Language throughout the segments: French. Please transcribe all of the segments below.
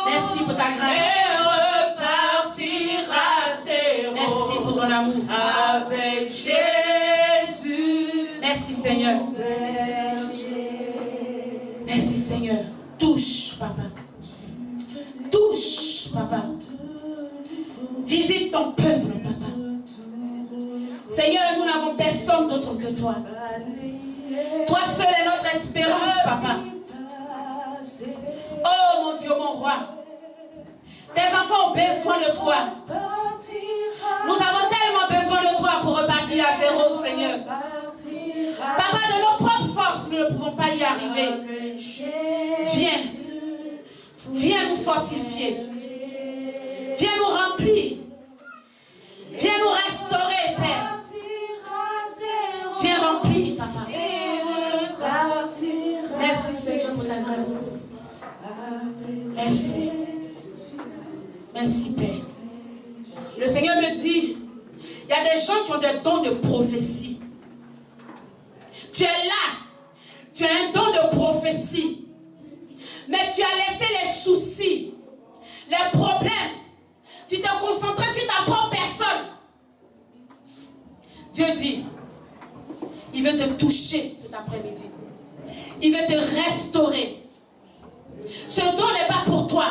Merci pour ta grâce. Merci pour ton amour. Avec Jésus. Merci Seigneur. Merci Seigneur. Touche, papa. Touche, papa. Visite ton peuple, papa. Seigneur, nous n'avons personne d'autre que toi. Toi seul est notre espérance, papa. Oh mon Dieu, mon roi. Tes enfants ont besoin de toi. Nous avons tellement besoin de toi pour repartir à zéro, Seigneur. Papa, de nos propres forces, nous ne pouvons pas y arriver. Viens. Viens nous fortifier. Viens nous remplir. Viens nous restaurer, Père. Viens remplir, papa. Merci, Seigneur, pour ta grâce. Merci. Merci, Père. Le Seigneur me dit, il y a des gens qui ont des dons de prophétie. Tu es là. Tu as un don de prophétie. Mais tu as laissé les soucis, les problèmes. Tu t'es concentré sur ta propre personne. Dieu dit, il veut te toucher cet après-midi. Il veut te restaurer. Ce don n'est pas pour toi.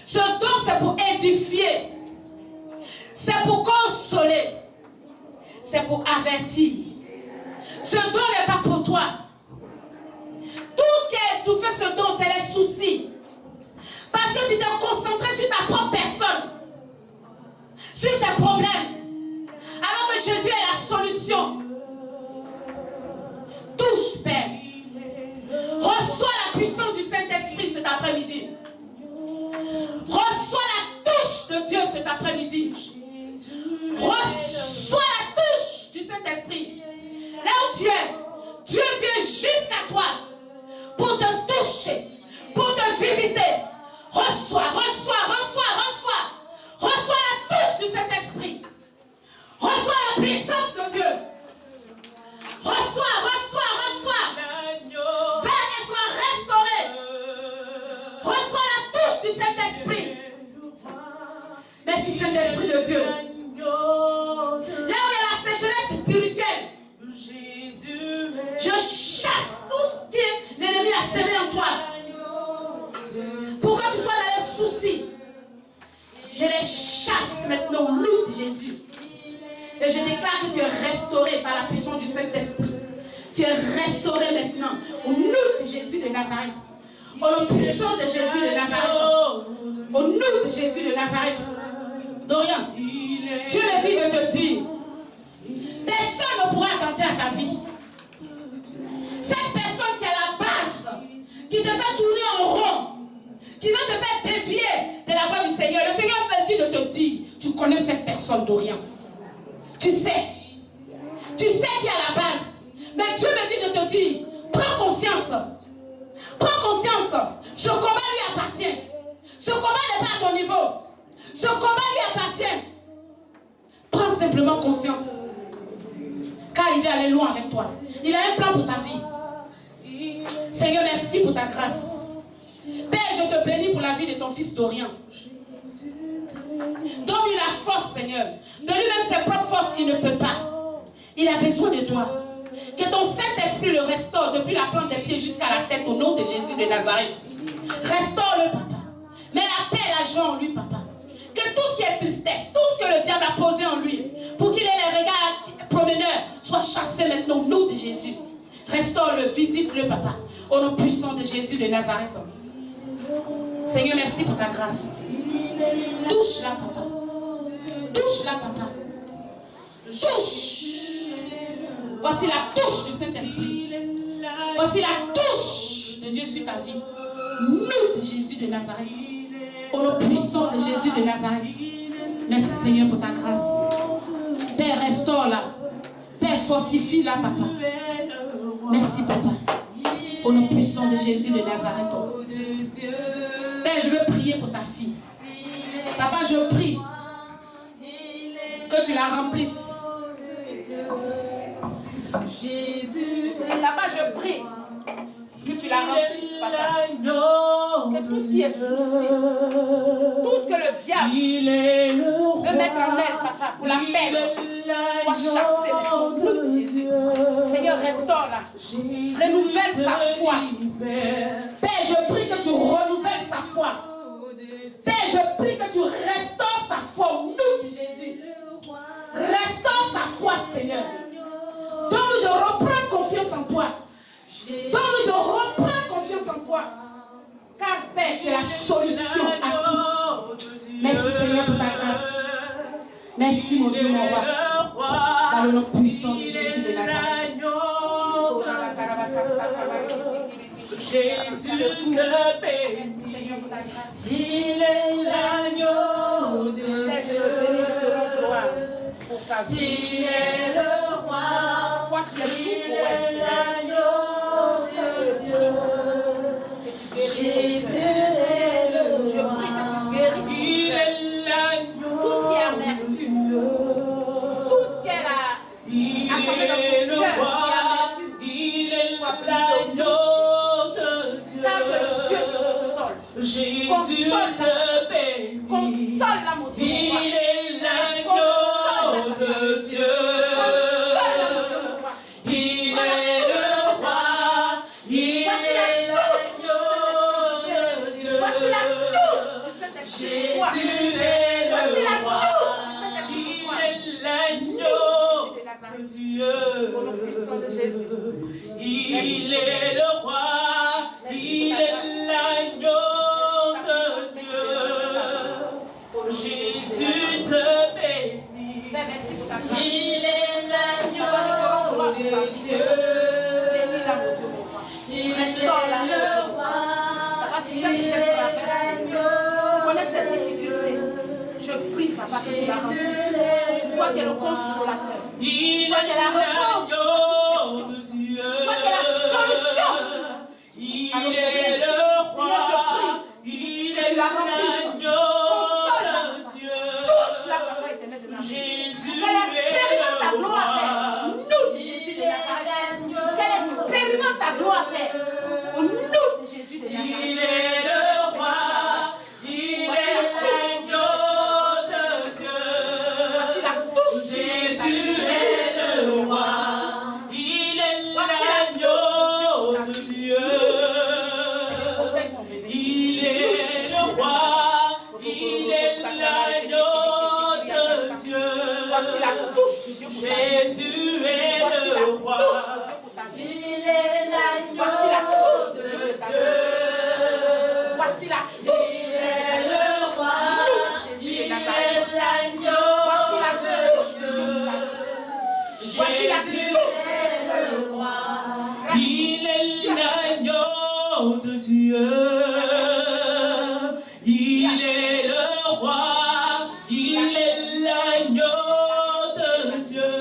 Ce don, c'est pour édifier. C'est pour consoler. C'est pour avertir. Ce don n'est pas pour toi. Tout ce qui a étouffé ce don, c'est les soucis. Parce que tu t'es concentré sur ta propre personne. Sur tes problèmes. Alors que Jésus est la solution. Touche, Père. Reçois la puissance du Saint-Esprit cet après-midi. Reçois la touche de Dieu cet après-midi. Reçois la touche du Saint-Esprit. Là où tu es, Dieu vient jusqu'à toi pour te toucher, pour te visiter. Reçois, reçois, reçois, reçois. Reçois la touche du Saint-Esprit. Reçois la puissance de Dieu. Reçois, reçois, reçois. Viens et sois restauré. Reçois la touche du Saint-Esprit. Merci Saint-Esprit de Dieu. Là où il y a la sécheresse spirituelle, je chasse tout ce que l'ennemi a semé en toi. Pour que tu sois dans les soucis. Je les chasse maintenant au nom de Jésus. Et je déclare que tu es restauré par la puissance du Saint-Esprit. Tu es restauré maintenant au nom de Jésus de Nazareth. Au nom puissant de Jésus de Nazareth. Au nom de Jésus de Nazareth. Dorian, Dieu me dit de te dire, personne ne pourra attenter à ta vie. Cette personne qui est à la base, qui te fait tourner en rond, qui veut te faire dévier de la voie du Seigneur. Le Seigneur me dit de te dire, tu connais cette personne, Dorian. Tu sais qui est à la base. Mais Dieu me dit de te dire, prends conscience. Prends conscience. Ce combat lui appartient. Ce combat n'est pas à ton niveau. Ce combat lui appartient. Prends simplement conscience. Car il veut aller loin avec toi. Il a un plan pour ta vie. Seigneur, merci pour ta grâce. Père, je te bénis pour la vie de ton fils Dorian. Donne-lui la force, Seigneur. De lui-même ses propres forces, il ne peut pas. Il a besoin de toi. Que ton Saint-Esprit le restaure depuis la plante des pieds jusqu'à la tête au nom de Jésus de Nazareth. Restaure-le, papa. Mets la paix et la joie en lui, papa. Que tout ce qui est tristesse, tout ce que le diable a posé en lui, pour qu'il ait les regards promeneurs, soit chassé maintenant au nom de Jésus. Restaure-le, visite-le, papa. Au nom puissant de Jésus de Nazareth. Seigneur, merci pour ta grâce. Touche-la, papa. Touche-la, papa. Touche. Voici la touche du Saint-Esprit. Voici la touche de Dieu sur ta vie. Au nom de Jésus de Nazareth. Au nom puissant de Jésus de Nazareth. Merci Seigneur pour ta grâce. Père, restaure-la. Père, fortifie-la, papa. Merci, papa. Au nom puissant de Jésus de Nazareth. Père, je veux prier pour ta fille. Papa, je prie que tu la remplisses. Papa, je prie que tu la remplisses, papa. Que tout ce qui est souci, tout ce que le diable veut mettre en elle, papa, pour la perdre, soit chassé au nom de Jésus. Seigneur, restaure-la. Renouvelle sa foi. Père, je prie que tu renouvelles sa foi. Père, je prie que tu restaures sa foi au nom de Jésus. Restaure sa foi, Seigneur. Donne-lui de reprendre confiance en toi. Donne-lui de reprendre confiance en toi. Car Père, tu es la solution à tout. Merci Seigneur pour ta grâce. Merci mon Dieu, mon roi. Dans le nom puissant de Jésus de Nazareth. Jésus te bénit. Merci Seigneur pour ta grâce. Il est l'agneau de Dieu. Il est le roi. Il est l'agneau de Dieu. Jésus est le roi. Je prie que tu guérisses. Il est l'agneau. Tout ce qui est amertume, tout ce qu'elle a assemblé dans son cœur, Il est l'agneau de Dieu. car tu es le Dieu qui console. Jésus te bénit. Console-la, mon Dieu. Il est l'agneau de Dieu. Il est le roi. Il est l'agneau de Dieu. Voici la touche du Saint-Esprit. Jésus est Voici la le roi. touche du Il Saint-Esprit. est l'agneau de Dieu. Au nom puissant de Jésus. Il est le roi. Il est l'agneau de Dieu. Jésus te bénit. Père, merci pour ta grâce. Il est l'agneau de Dieu. Bénis-la, mon Dieu, mon roi. Il est Restaure-la, le roi. Papa, tu sais ce Il qu'elle est traverse. Tu connais cette difficulté. Je prie, papa, que tu la remplisses. Je crois qu'elle est le consolateur. Il Toi qui es la réponse. l'agneau de Dieu. Toi qui es la solution. Il est le roi. Il est Tu la remplisses. l'agneau de Dieu. Touche-la, papa éternel de Nazareth. Jésus Qu'elle expérimente ta est le gloire, roi. Père. Nous, de Jésus de Nazareth. Qu'elle expérimente ta gloire, Père. Au nom de Jésus de Il Nazareth. est le roi. Il est l'agneau de Dieu. Voici la touche. Jésus est le roi. Il est l'agneau de Dieu. Protège son bébé. Il est le roi. Il est l'agneau de Dieu. Voici la touche de Dieu pour ta vie. Jésus est Voici la le touche roi. de Dieu pour ta vie. Il est l'agneau Voici la touche de Dieu pour ta de vie. Voici la touche. Il est le roi. Jésus Il de Nazareth. est l'agneau Voici la de touche de Dieu pour ta vie. Voici la Jésus touche. est le roi. Il est l'agneau de Dieu. Il est le roi. Il est l'agneau de Dieu.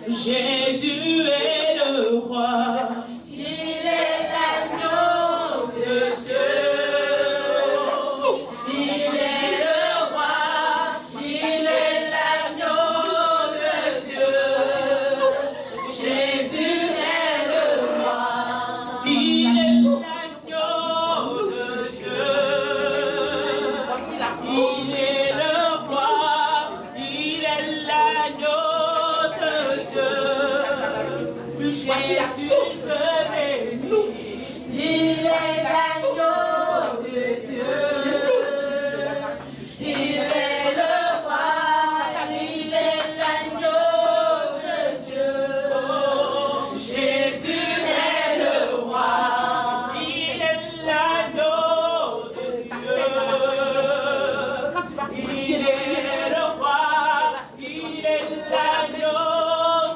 Jésus est le roi. Il est l'agneau de Dieu. Il est le roi. Il est l'agneau de Dieu. Jésus est le roi. Il est l'agneau de Dieu. Voici la touche. Il est le roi. Il est l'agneau de Dieu. Voici la touche. Il est l'agneau de Dieu. Il est le roi. Il est l'agneau de Dieu. Jésus est le roi. Il est l'agneau de Dieu. Quand tu vas Il prier, est le roi. Il est l'agneau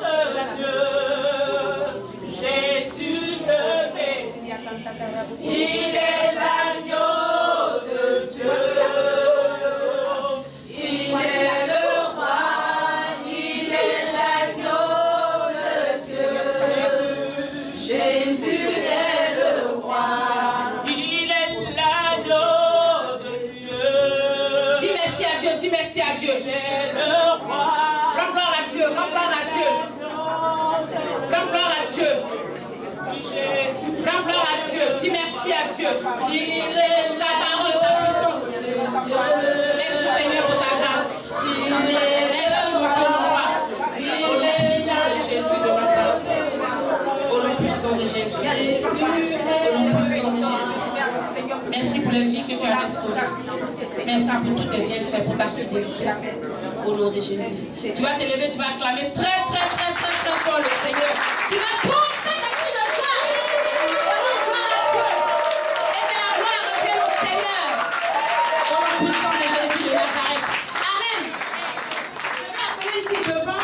de Dieu. dis merci à Dieu. Rends gloire à Dieu, rends gloire à Dieu. Rends gloire à Dieu. Rends gloire à Dieu. Dis merci à Dieu. Il est sa parole, sa puissance. Merci Seigneur pour ta grâce. Merci pour ton roi. Il est là, Jésus de Nazareth. Au nom puissant de Jésus. Au nom puissant de Jésus. Merci pour la vie que tu as restaurée. Merci pour tous tes bienfaits, pour ta fidélité. Au nom de Jésus. Tu vas te lever, tu vas acclamer très fort le Seigneur. Tu vas pousser des cris de joie. Gloire à Dieu. Et que la gloire revienne au Seigneur. Au nom puissant de Jésus de Nazareth. Amen. Je vais appeler ici devant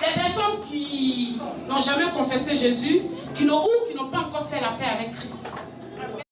les personnes qui n'ont jamais confessé Jésus, qui n'ont